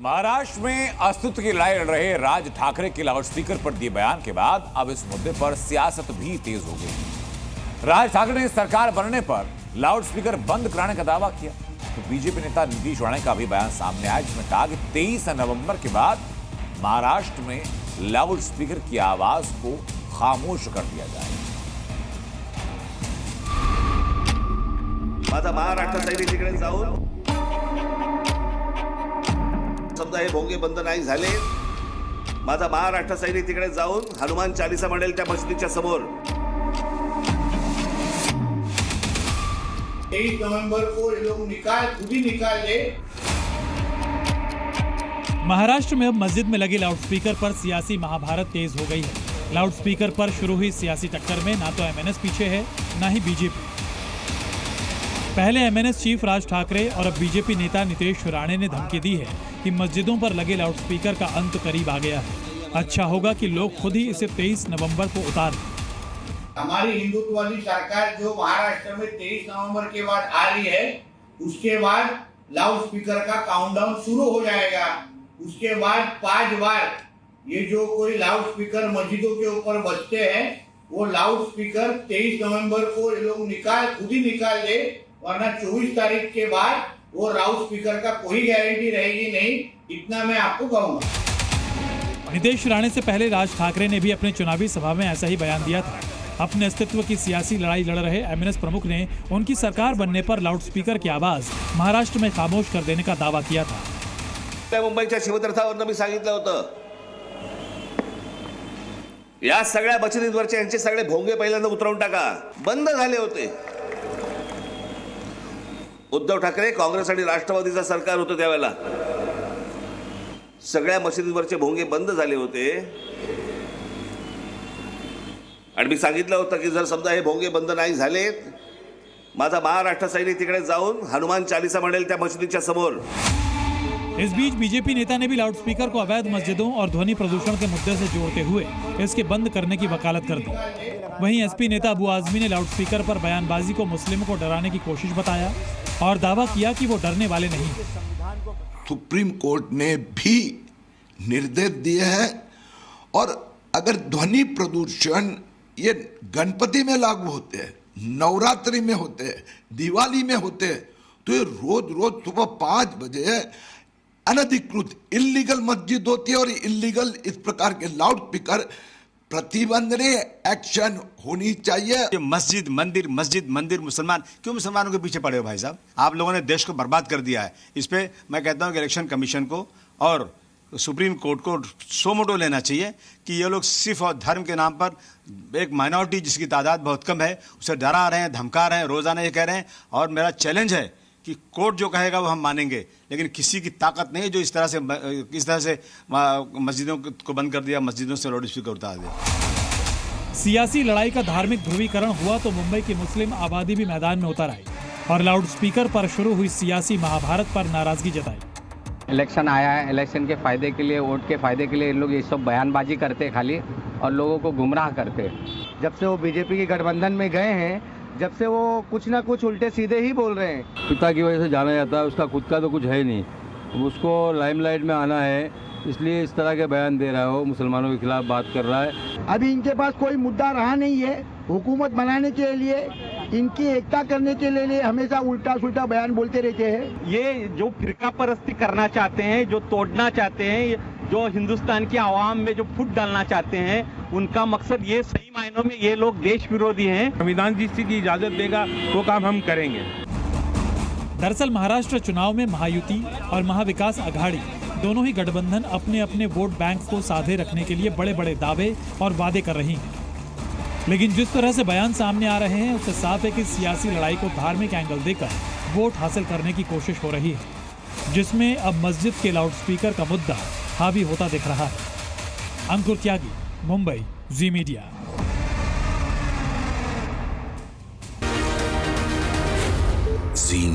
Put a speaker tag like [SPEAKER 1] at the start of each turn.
[SPEAKER 1] महाराष्ट्र में अस्तित्व की लड़ाई लड़ रहे राज ठाकरे के लाउडस्पीकर पर दिए बयान के बाद अब इस मुद्दे पर सियासत भी तेज हो गई। राज ठाकरे ने सरकार बनने पर लाउडस्पीकर बंद कराने का दावा किया तो बीजेपी नेता नीतीश राणे का भी बयान सामने आया, जिसमें कहा कि 23 नवंबर के बाद महाराष्ट्र में लाउडस्पीकर की आवाज को खामोश कर दिया जाए।
[SPEAKER 2] माझा महाराष्ट्र सैनिकांकडे जाऊन समजा हे भोंगे बंद नाही झाले, माझा महाराष्ट्र सैनिक तिकडे जाऊन हनुमान चालीसा म्हणेल त्या मस्जिदीच्या समोर।
[SPEAKER 3] 23 नवंबर को ये लोग खुद ही निकाल ले।
[SPEAKER 4] महाराष्ट्र में अब मस्जिद में लगे लाउडस्पीकर पर सियासी महाभारत तेज हो गई है। लाउडस्पीकर पर शुरू हुई सियासी टक्कर में ना तो एमएनएस पीछे है, ना ही बीजेपी। पहले एमएनएस चीफ राज ठाकरे और अब बीजेपी नेता नीतीश राणे ने धमकी दी है कि मस्जिदों पर लगे लाउडस्पीकर का अंत करीब आ गया है। अच्छा होगा कि लोग खुद ही इसे 23 नवंबर को उतार दें।
[SPEAKER 3] हमारी हिंदुत्व वाली सरकार जो महाराष्ट्र में 23 नवंबर के बाद आ रही है, उसके बाद लाउडस्पीकर का काउंटडाउन शुरू हो जाएगा। उसके बाद 5 बार ये जो कोई लाउडस्पीकर मस्जिदों के ऊपर बजते हैं, वो लाउडस्पीकर 23 नवंबर को ये लोग खुद ही निकाल दे, वरना 24 तारीख के बाद वो लाउडस्पीकर का कोई गारंटी रहेगी नहीं, इतना मैं आपको कहूंगा।
[SPEAKER 4] नीतीश राणे से पहले राज ठाकरे ने भी अपने चुनावी सभा में ऐसा ही बयान दिया था। अपने अस्तित्व की सियासी लड़ाई लड़ रहे एमएनएस प्रमुख ने उनकी सरकार बनने पर लाउडस्पीकर की आवाज महाराष्ट्र में खामोश कर देने का दावा किया था।
[SPEAKER 2] त्या मुंबईच्या शिवतीर्थावरनं मी सांगितलं होतं, या सगळ्या मशिदींवरचे यांचे सगळे भोंगे पहिल्यांदा उतरवून टाका। बंद झाले होते। उद्धव ठाकरे काँग्रेस आणि राष्ट्रवादीचं सरकार होतं त्यावेळेला सगळ्या मशिदींवरचे भोंगे बंद झाले होते आणि मी सांगितलं होतं की जर समजा हे भोंगे बंद नाही झाले, माझा महाराष्ट्र सैनिक तिकडे जाऊन हनुमान चालीसा म्हणेल त्या मशिदीच्या समोर।
[SPEAKER 4] इस बीच बीजेपी नेता ने भी लाउडस्पीकर को अवैध मस्जिदों और ध्वनि प्रदूषण के मुद्दे से जोड़ते हुए इसके बंद करने की वकालत कर दी। वहीं एसपी नेता अबू आजमी ने लाउडस्पीकर पर बयानबाजी को मुस्लिमों को डराने की कोशिश बताया और दावा किया कि वो डरने वाले नहीं।
[SPEAKER 5] सुप्रीम कोर्ट ने भी निर्देश दिए हैं और अगर ध्वनि प्रदूषण ये गणपति में लागू होते हैं, नवरात्रि में होते हैं, दिवाली में होते हैं, तो ये रोज रोज सुबह 5 बजे अनधिकृत इल्लीगल मस्जिद होती है और इल्लीगल इस प्रकार के लाउड स्पीकर प्रतिबंधने एक्शन होनी चाहिए।
[SPEAKER 6] मस्जिद मंदिर मुसलमान क्यों मुसलमानों के पीछे पड़े हो भाई साहब? आप लोगों ने देश को बर्बाद कर दिया है। इस पे मैं कहता हूं कि इलेक्शन कमीशन को और सुप्रीम कोर्ट को सो मोटो लेना चाहिए कि ये लोग सिर्फ और धर्म के नाम पर एक माइनॉरिटी जिसकी तादाद बहुत कम है उसे डरा रहे हैं, धमका रहे हैं, रोजाना ये कह रहे हैं। और मेरा चैलेंज है कि कोर्ट जो कहेगा वो हम मानेंगे, लेकिन किसी की ताकत नहीं है जो इस तरह से मस्जिदों को बंद कर दिया, मस्जिदों से लाउड स्पीकर उतार दिया।
[SPEAKER 4] सियासी लड़ाई का धार्मिक ध्रुवीकरण हुआ तो मुंबई की मुस्लिम आबादी भी मैदान में उतर आई और लाउडस्पीकर पर शुरू हुई सियासी महाभारत पर नाराजगी जताई।
[SPEAKER 7] इलेक्शन आया है, इलेक्शन के फायदे के लिए, वोट के फायदे के लिए इन लोग ये सब बयानबाजी करते खाली और लोगों को गुमराह करते।
[SPEAKER 8] जब से वो बीजेपी के गठबंधन में गए हैं, जब से वो कुछ ना कुछ उल्टे सीधे ही बोल रहे हैं।
[SPEAKER 9] पिता की वजह से जाना जाता है, उसका खुद का तो कुछ है नहीं, उसको लाइमलाइट में आना है, इसलिए इस तरह के बयान दे रहा है। वो मुसलमानों के खिलाफ बात कर रहा है।
[SPEAKER 8] अभी इनके पास कोई मुद्दा रहा नहीं है। हुकूमत बनाने के लिए, इनकी एकता करने के लिए हमेशा उल्टा सुल्टा बयान बोलते रहते हैं।
[SPEAKER 10] ये जो फिरका परस्ती करना चाहते हैं, जो तोड़ना चाहते हैं, जो हिंदुस्तान की आवाम में जो फूट डालना चाहते हैं, उनका मकसद ये सही मायनों में ये लोग देश विरोधी हैं।
[SPEAKER 11] संविधान जिस चीज की इजाजत देगा वो काम हम करेंगे।
[SPEAKER 4] दरअसल महाराष्ट्र चुनाव में महायुति और महाविकास आघाड़ी दोनों ही गठबंधन अपने अपने वोट बैंक को साधे रखने के लिए बड़े बड़े दावे और वादे कर रही हैं। लेकिन जिस तरह से बयान सामने आ रहे हैं उससे साफ है कि सियासी लड़ाई को धार्मिक एंगल देकर वोट हासिल करने की कोशिश हो रही है, जिसमें अब मस्जिद के लाउडस्पीकर का मुद्दा हावी होता दिख रहा है। अंकुर त्यागी, मुंबई, जी मीडिया।
[SPEAKER 5] जी